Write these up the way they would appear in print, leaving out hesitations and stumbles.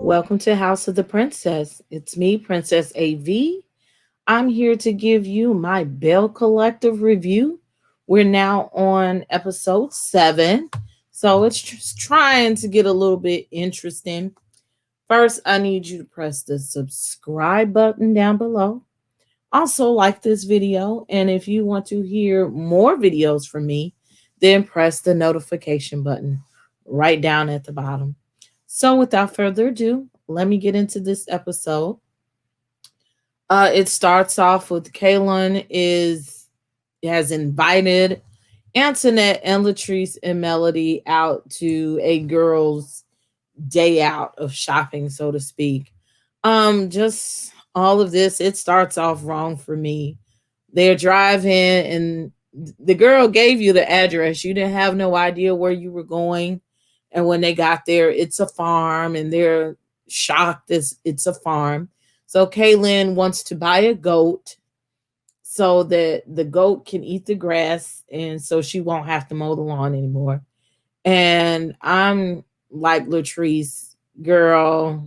Welcome to House of the Princess. It's me, Princess AV. I'm here to give you my Belle Collective review. We're now on episode 7, so it's just trying to get a little bit interesting. First, I need you to press the subscribe button down below. Also, like this video, and if you want to hear more videos from me, then press the notification button right down at the bottom. So, without further ado, let me get into this episode. It starts off with Kaylin has invited Antoinette and Latrice and Melody out to a girls' day out of shopping, so to speak. Just all of this, it starts off wrong for me. They're driving and the girl gave you the address. You didn't have no idea where you were going. And when they got there, it's a farm and they're shocked as it's a farm. So Kaylin wants to buy a goat so that the goat can eat the grass and so she won't have to mow the lawn anymore. And I'm like Latrice, girl,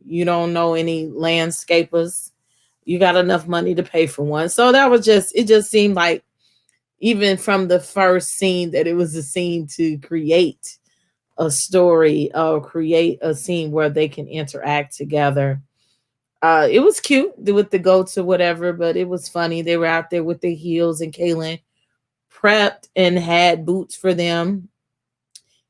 you don't know any landscapers. You got enough money to pay for one. So that was it just seemed like even from the first scene that it was a scene to create a story or create a scene where they can interact together. It was cute with the goats or whatever, but it was funny. They were out there with their heels, and Kaylin prepped and had boots for them.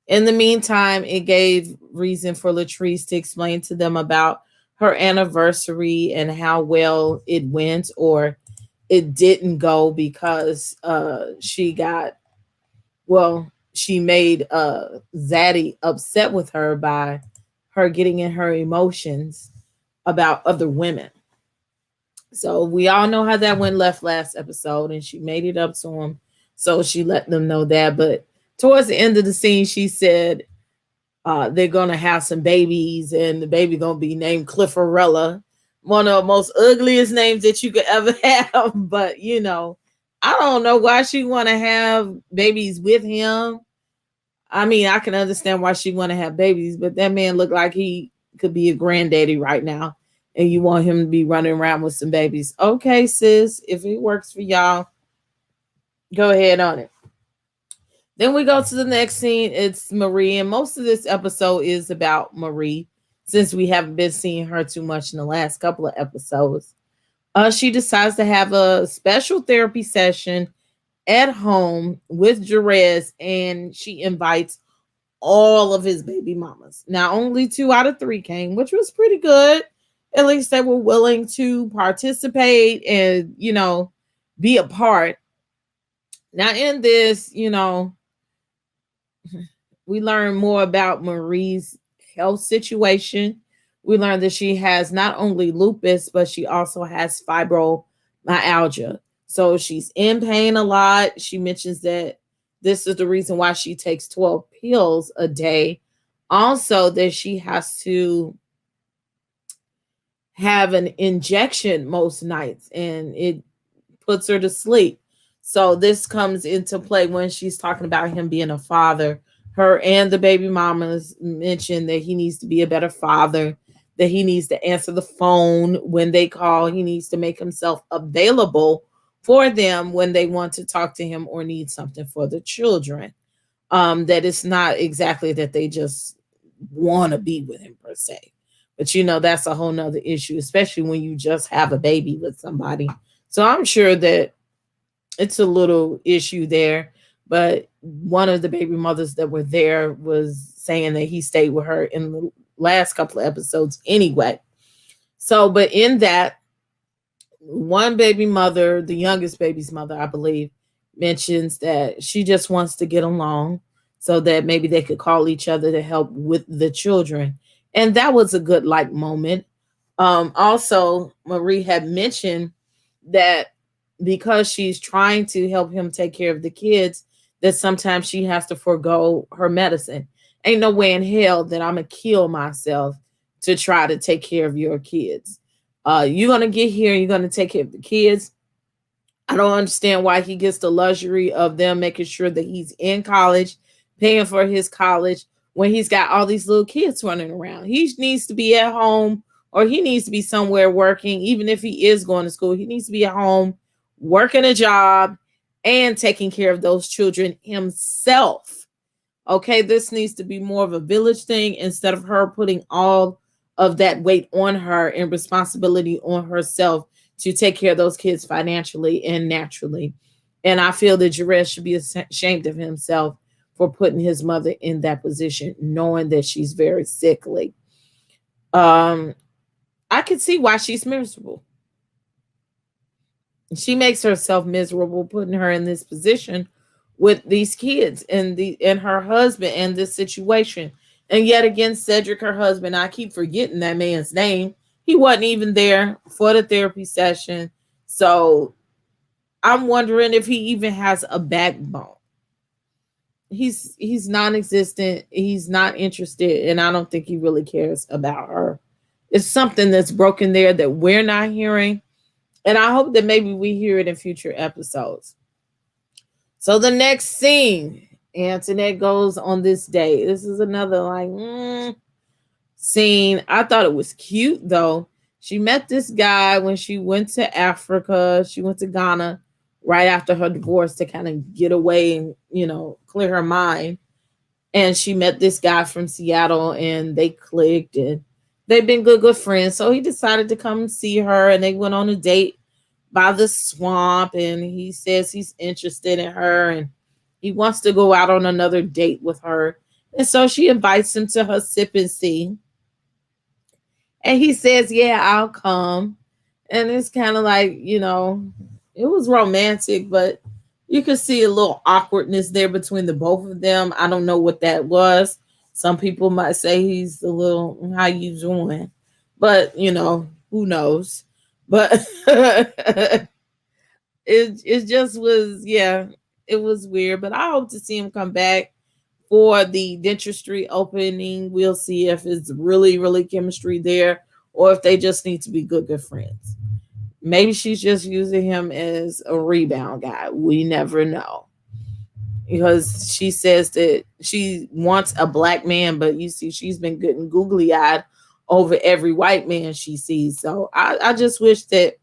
In the meantime, it gave reason for Latrice to explain to them about her anniversary and how well it went or it didn't go because she made Zaddy upset with her by her getting in her emotions about other women. So we all know how that went left last episode, and she made it up to him. So she let them know that. But towards the end of the scene, she said they're gonna have some babies, and the baby gonna be named Clifforella, one of the most ugliest names that you could ever have. But I don't know why she want to have babies with him. I mean, I can understand why she want to have babies, but that man looked like he could be a granddaddy right now, and you want him to be running around with some babies. Okay, sis, if it works for y'all, go ahead on it. Then we go to the next scene. It's Marie, and most of this episode is about Marie since we haven't been seeing her too much in the last couple of episodes. She decides to have a special therapy session at home with Jerez, and she invites all of his baby mamas. Now, only 2 out of 3 came, which was pretty good. At least they were willing to participate and, be a part. Now, in this, we learn more about Marie's health situation. We learn that she has not only lupus, but she also has fibromyalgia. So she's in pain a lot. She mentions that this is the reason why she takes 12 pills a day. Also, that she has to have an injection most nights and it puts her to sleep. So this comes into play when she's talking about him being a father. Her and the baby mamas mentioned that he needs to be a better father, that he needs to answer the phone when they call. He needs to make himself available for them when they want to talk to him or need something for the children. That it's not exactly that they just want to be with him per se. But that's a whole nother issue, especially when you just have a baby with somebody. So I'm sure that it's a little issue there. But one of the baby mothers that were there was saying that he stayed with her in the last couple of episodes anyway. So, but in that, one baby mother, the youngest baby's mother, I believe, mentions that she just wants to get along so that maybe they could call each other to help with the children. And that was a good moment. Also, Marie had mentioned that because she's trying to help him take care of the kids, that sometimes she has to forego her medicine. Ain't no way in hell that I'm going to kill myself to try to take care of your kids. You're going to get here and you're going to take care of the kids. I don't understand why he gets the luxury of them making sure that he's in college, paying for his college, when he's got all these little kids running around. He needs to be at home, or he needs to be somewhere working. Even if he is going to school, he needs to be at home working a job and taking care of those children himself. Okay, this needs to be more of a village thing instead of her putting all of that weight on her and responsibility on herself to take care of those kids financially and naturally. And I feel that Jerez should be ashamed of himself for putting his mother in that position, knowing that she's very sickly. I can see why she's miserable. She makes herself miserable putting her in this position with these kids and her husband and this situation. And yet again, Cedric, her husband, I keep forgetting that man's name. He wasn't even there for the therapy session. So I'm wondering if he even has a backbone. He's non-existent. He's not interested, and I don't think he really cares about her. It's something that's broken there that we're not hearing, and I hope that maybe we hear it in future episodes. So the next scene, Antoinette goes on this date. This is another scene. I thought it was cute though. She met this guy when she went to Africa. She went to Ghana right after her divorce to kind of get away and, clear her mind. And she met this guy from Seattle and they clicked and they've been good friends. So he decided to come and see her and they went on a date by the swamp, and he says he's interested in her and he wants to go out on another date with her. And so she invites him to her sip and see. And he says, yeah, I'll come. And it's kind of like, it was romantic, but you could see a little awkwardness there between the both of them. I don't know what that was. Some people might say he's a little, how you doing? But, who knows? But it just was, yeah, it was weird. But I hope to see him come back for the dentistry opening. We'll see if it's really chemistry there or if they just need to be good friends. Maybe she's just using him as a rebound guy. We never know. Because she says that she wants a black man, but you see, she's been getting googly eyed over every white man she sees. So I just wish that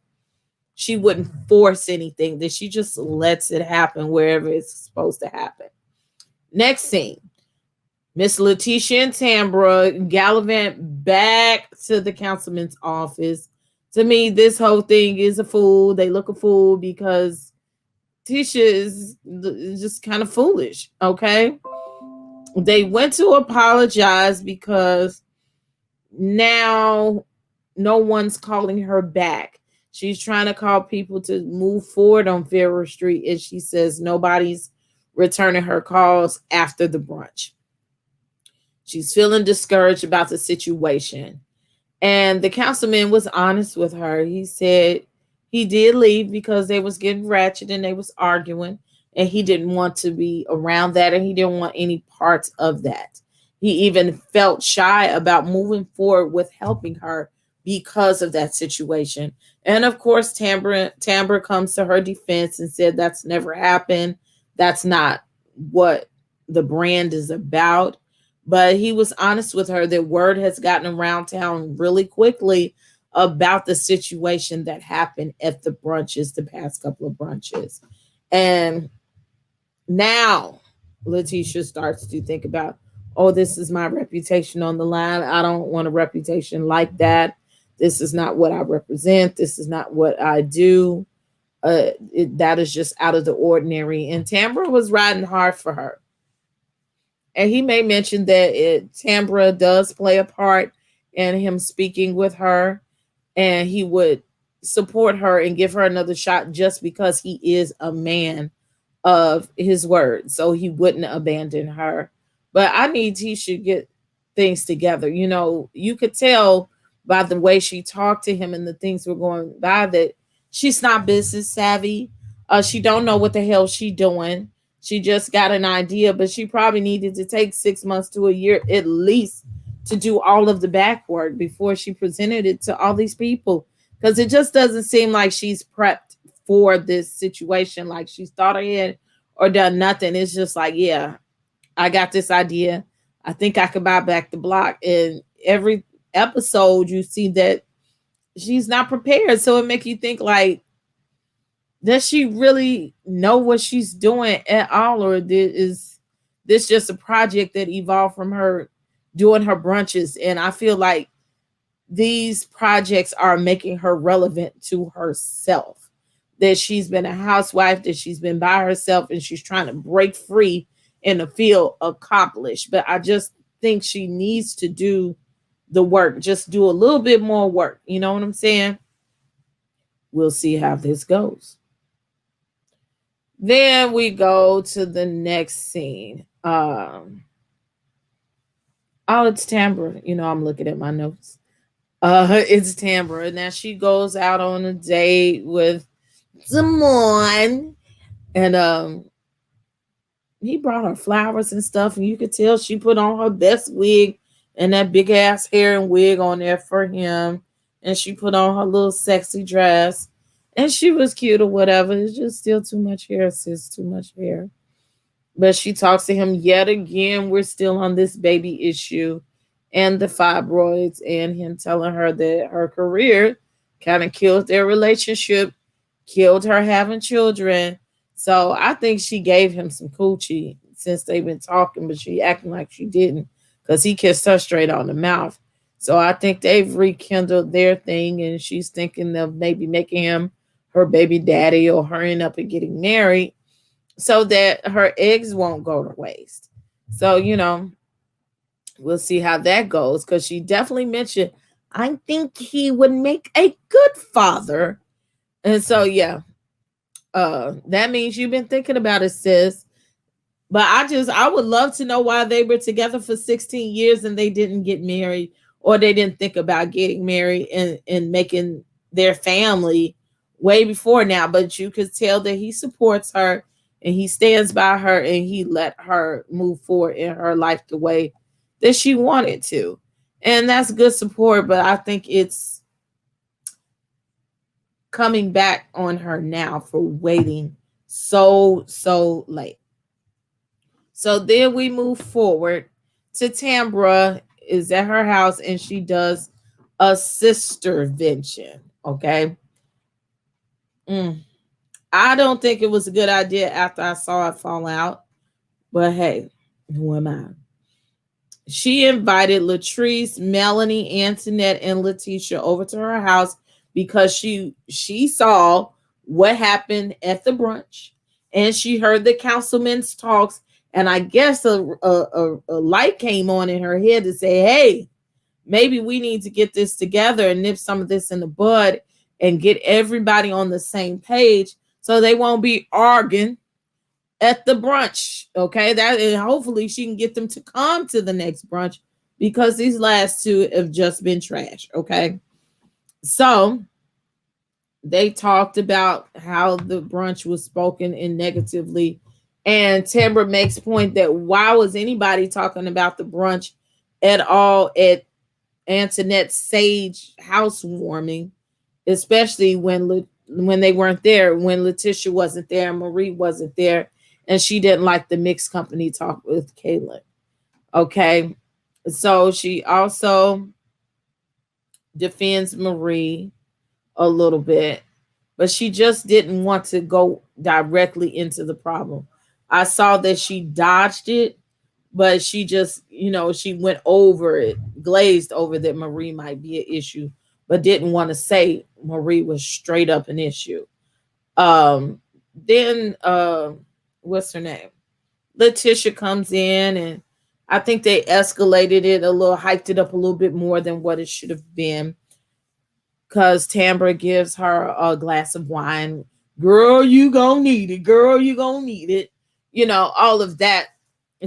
she wouldn't force anything, that she just lets it happen wherever it's supposed to happen. Next scene. Miss Lateshia and Tambra gallivant back to the councilman's office. To me, this whole thing is a fool. They look a fool because Tisha is just kind of foolish, okay? They went to apologize because now no one's calling her back. She's trying to call people to move forward on Ferrer Street, and she says nobody's returning her calls after the brunch. She's feeling discouraged about the situation. And the councilman was honest with her. He said he did leave because they was getting ratchet and they was arguing, and he didn't want to be around that, and he didn't want any parts of that. He even felt shy about moving forward with helping her because of that situation. And of course, Tambra comes to her defense and said that's never happened. That's not what the brand is about. But he was honest with her that word has gotten around town really quickly about the situation that happened at the brunches, the past couple of brunches. And now Lateshia starts to think about, oh, this is my reputation on the line. I don't want a reputation like that. This is not what I represent. This is not what I do. That is just out of the ordinary. And Tambra was riding hard for her. And he may mention that Tambra does play a part in him speaking with her, and he would support her and give her another shot just because he is a man of his word. So he wouldn't abandon her. But I need Tisha to get things together. You could tell by the way she talked to him and the things were going by that she's not business savvy. She don't know what the hell she doing. She just got an idea, but she probably needed to take 6 months to a year at least to do all of the back work before she presented it to all these people. Because it just doesn't seem like she's prepped for this situation, like she's thought ahead or done nothing. It's just like, yeah, I got this idea. I think I could buy back the block. And every episode, you see that she's not prepared. So it makes you think like, does she really know what she's doing at all, or is this just a project that evolved from her doing her brunches? And I feel like these projects are making her relevant to herself. That she's been a housewife, that she's been by herself, and she's trying to break free and to feel accomplished. But I just think she needs to do the work, just do a little bit more work. You know what I'm saying? We'll see how this goes. Then we go to the next scene. Oh, it's Tambra. You know, I'm looking at my notes. It's Tambra. Now she goes out on a date with someone, and he brought her flowers and stuff, and you could tell she put on her best wig and that big ass hair and wig on there for him, and she put on her little sexy dress, and she was cute or whatever. It's just still too much hair, sis, too much hair. But she talks to him yet again. We're still on this baby issue and the fibroids, and him telling her that her career kind of killed their relationship, killed her having children. So I think she gave him some coochie since they've been talking, but she acting like she didn't because he kissed her straight on the mouth. So I think they've rekindled their thing, and she's thinking of maybe making him her baby daddy or hurrying up and getting married so that her eggs won't go to waste. So, we'll see how that goes, because she definitely mentioned, I think he would make a good father. And so, yeah, that means you've been thinking about it, sis. But I would love to know why they were together for 16 years and they didn't get married, or they didn't think about getting married and making their family way before now. But you could tell that he supports her and he stands by her, and he let her move forward in her life the way that she wanted to. And that's good support, but I think it's coming back on her now for waiting so late. So then we move forward to Tambra is at her house, and she does a Sistervention. Okay. I don't think it was a good idea after I saw it fall out, but hey, who am I? She invited Latrice, Melanie, Antoinette, and Lateshia over to her house because she saw what happened at the brunch, and she heard the councilman's talks, and I guess a light came on in her head to say, hey, maybe we need to get this together and nip some of this in the bud and get everybody on the same page so they won't be arguing at the brunch. Okay, that, and hopefully she can get them to come to the next brunch, because these last two have just been trash. Okay, so they talked about how the brunch was spoken in negatively, and Tambra makes point that why was anybody talking about the brunch at all at Antoinette's sage housewarming, especially when they weren't there, when Lateshia wasn't there, Marie wasn't there, and she didn't like the mixed company talk with Caitlin. Okay, so she also defends Marie a little bit, but she just didn't want to go directly into the problem. I saw that she dodged it, but she just, she went over it, glazed over that Marie might be an issue, but didn't want to say Marie was straight up an issue. Then what's her name? Lateshia comes in, and I think they escalated it a little, hyped it up a little bit more than what it should have been, because Tambra gives her a glass of wine. Girl, you gonna need it. Girl, you gonna need it. All of that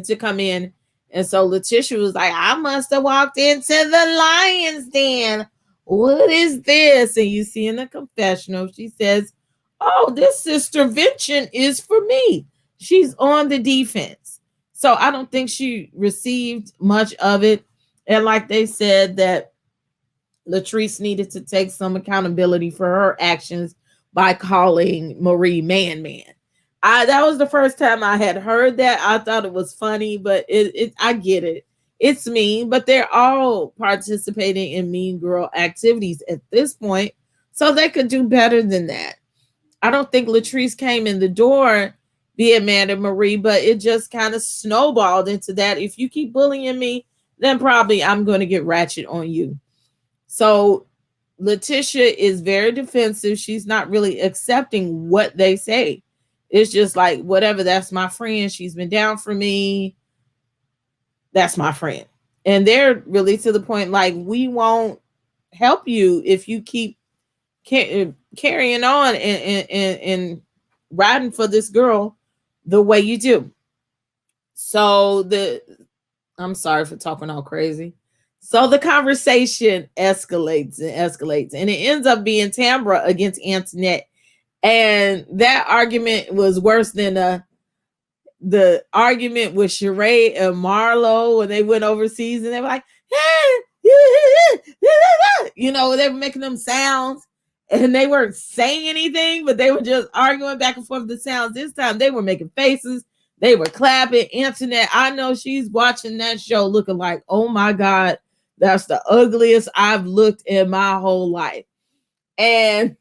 to come in. And so Lateshia was like, I must have walked into the lion's den. What is this? And you see in the confessional, she says, oh, this Sistervention is for me. She's on the defense. So I don't think she received much of it. And like they said, that Latrice needed to take some accountability for her actions by calling Marie man. That was the first time I had heard that. I thought it was funny, but I get it. It's mean, but they're all participating in mean girl activities at this point. So they could do better than that. I don't think Latrice came in the door being mad at Marie, but it just kind of snowballed into that. If you keep bullying me, then probably I'm going to get ratchet on you. So Lateshia is very defensive. She's not really accepting what they say. It's just like, whatever, that's my friend. She's been down for me. That's my friend. And they're really to the point like, we won't help you if you keep carrying on and riding for this girl the way you do. So I'm sorry for talking all crazy. So the conversation escalates and escalates, and it ends up being Tambra against Antoinette. And that argument was worse than the argument with Cherie and Marlo when they went overseas, and they were like, they were making them sounds, and they weren't saying anything, but they were just arguing back and forth the sounds. This time they were making faces. They were clapping. Antoinette, I know she's watching that show looking like, oh my God, that's the ugliest I've looked in my whole life. And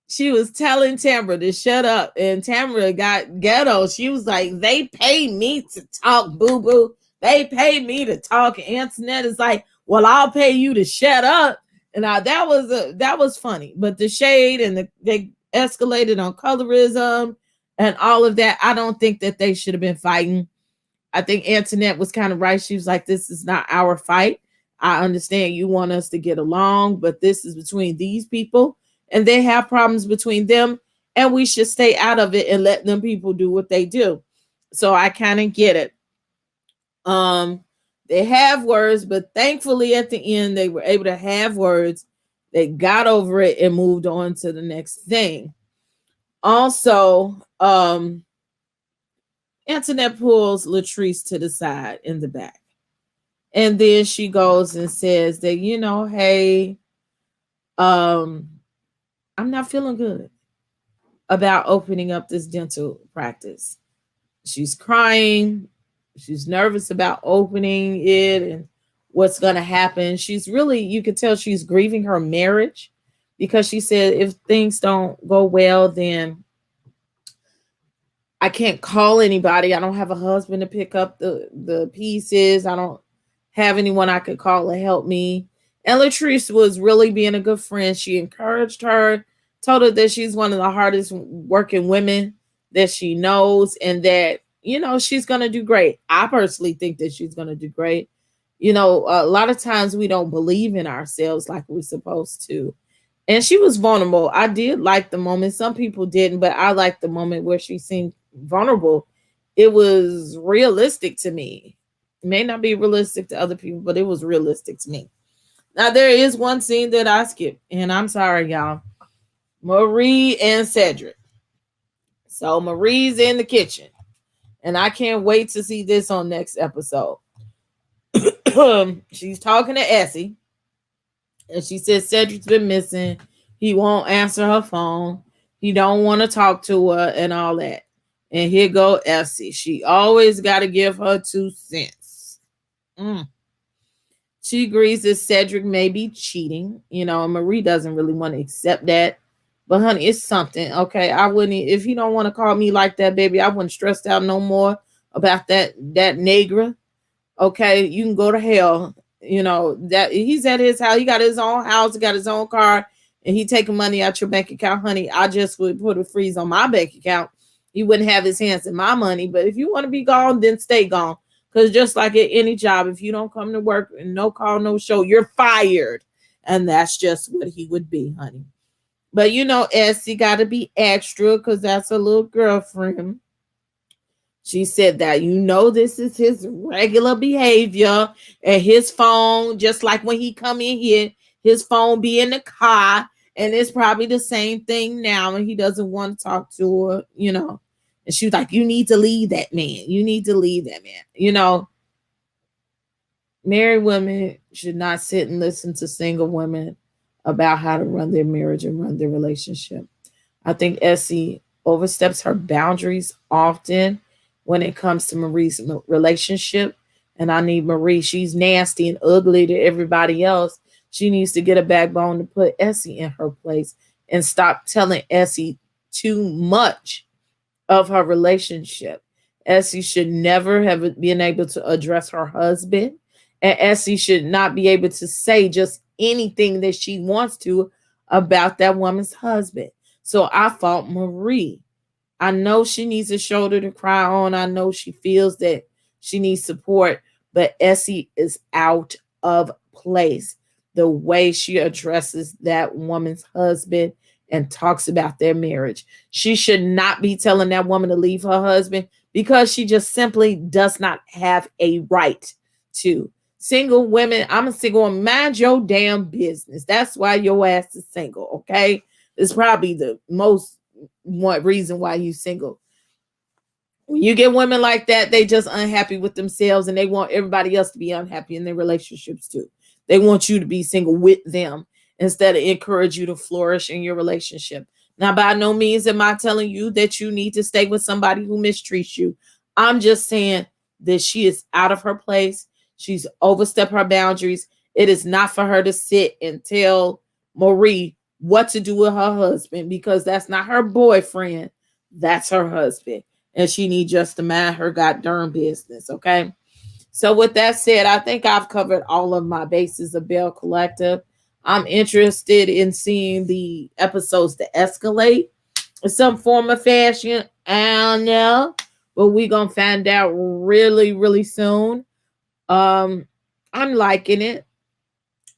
she was telling Tambra to shut up, and Tambra got ghetto. She was like, they pay me to talk, boo-boo. They pay me to talk. And Antoinette is like, well, I'll pay you to shut up. And that was funny. But the shade and they escalated on colorism and all of that. I don't think that they should have been fighting. I think Antoinette was kind of right. She was like, this is not our fight. I understand you want us to get along, but this is between these people, and they have problems between them, and we should stay out of it and let them people do what they do. So I kind of get it. They have words, but thankfully at the end they were able to have words. They got over it and moved on to the next thing. Also, Antoinette pulls Latrice to the side in the back. And then she goes and says that, hey, I'm not feeling good about opening up this dental practice. She's crying. She's nervous about opening it and what's going to happen. She's really, you could tell she's grieving her marriage, because she said, if things don't go well, then I can't call anybody. I don't have a husband to pick up the pieces. I don't have anyone I could call to help me. And Latrice was really being a good friend. She encouraged her, told her that she's one of the hardest working women that she knows, and that, she's going to do great. I personally think that she's going to do great. A lot of times we don't believe in ourselves like we're supposed to. And she was vulnerable. I did like the moment. Some people didn't, but I liked the moment where she seemed vulnerable. It was realistic to me. It may not be realistic to other people, but it was realistic to me. Now, there is one scene that I skipped, and I'm sorry, y'all. Marie and Cedric. So Marie's in the kitchen, and I can't wait to see this on next episode. She's talking to Essie, and she says Cedric's been missing. He won't answer her phone. He don't want to talk to her and all that. And here go Essie. She always got to give her 2 cents. She agrees that Cedric may be cheating, and Marie doesn't really want to accept that. But honey, it's something. Okay, I wouldn't, if he don't want to call me like that, baby, I wouldn't stress out no more about that negra. Okay, you can go to hell. That he's at his house. He got his own house. He got his own car, and he taking money out your bank account, honey. I just would put a freeze on my bank account. He wouldn't have his hands in my money. But if you want to be gone, then stay gone. Because just like at any job, if you don't come to work and no call, no show, you're fired. And that's just what he would be, honey. But Essie got to be extra because that's a little girlfriend. She said that, this is his regular behavior, and his phone, just like when he come in here, his phone be in the car, and it's probably the same thing now, and he doesn't want to talk to her, And she was like, you need to leave that man. You need to leave that man. Married women should not sit and listen to single women about how to run their marriage and run their relationship. I think Essie oversteps her boundaries often when it comes to Marie's relationship. And I need Marie. She's nasty and ugly to everybody else. She needs to get a backbone to put Essie in her place and stop telling Essie too much of her relationship. Essie should never have been able to address her husband. And Essie should not be able to say just anything that she wants to about that woman's husband. So I fault Marie. I know she needs a shoulder to cry on. I know she feels that she needs support, but Essie is out of place. The way she addresses that woman's husband and talks about their marriage. She should not be telling that woman to leave her husband because she just simply does not have a right to. Single women, I'm a single woman. Mind your damn business. That's why your ass is single, okay? It's probably the most one reason why you single. When you get women like that, they just unhappy with themselves and they want everybody else to be unhappy in their relationships too. They want you to be single with them instead of encourage you to flourish in your relationship. Now, by no means am I telling you that you need to stay with somebody who mistreats you. I'm just saying that she is out of her place. She's overstepped her boundaries. It is not for her to sit and tell Marie what to do with her husband because that's not her boyfriend. That's her husband. And she needs just to mind her goddamn business, okay? So with that said, I think I've covered all of my bases of Belle Collective. I'm interested in seeing the episodes to escalate in some form of fashion. I don't know, but we're going to find out really, really soon. I'm liking it.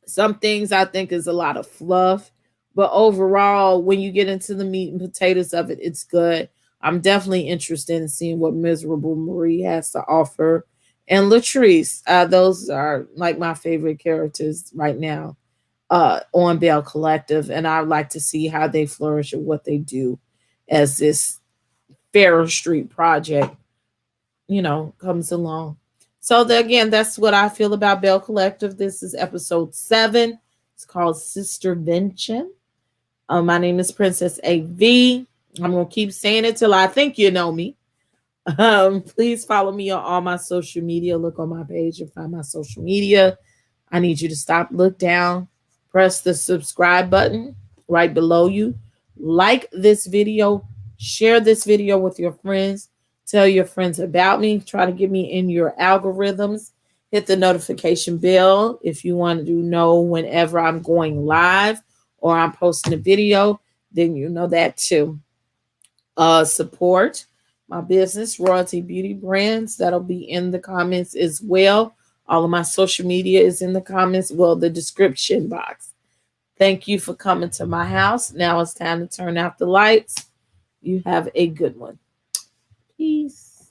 Some things I think is a lot of fluff, but overall, when you get into the meat and potatoes of it, it's good. I'm definitely interested in seeing what Miserable Marie has to offer. And Latrice, those are like my favorite characters right now on Belle Collective. And I'd like to see how they flourish and what they do as this Fair Street project, comes along. So again, that's what I feel about Belle Collective. This is episode 7. It's called Sistervention. My name is Princess AV. I'm gonna keep saying it till I think you know me. Please follow me on all my social media. Look on my page and find my social media. I need you to stop, look down, press the subscribe button right below you. Like this video, share this video with your friends. Tell your friends about me. Try to get me in your algorithms. Hit the notification bell if you want to know whenever I'm going live or I'm posting a video, then you know that too. Support my business, Royalty Beauty Brands. That'll be in the comments as well. All of my social media is in the comments, well, the description box. Thank you for coming to my house. Now it's time to turn out the lights. You have a good one. Peace.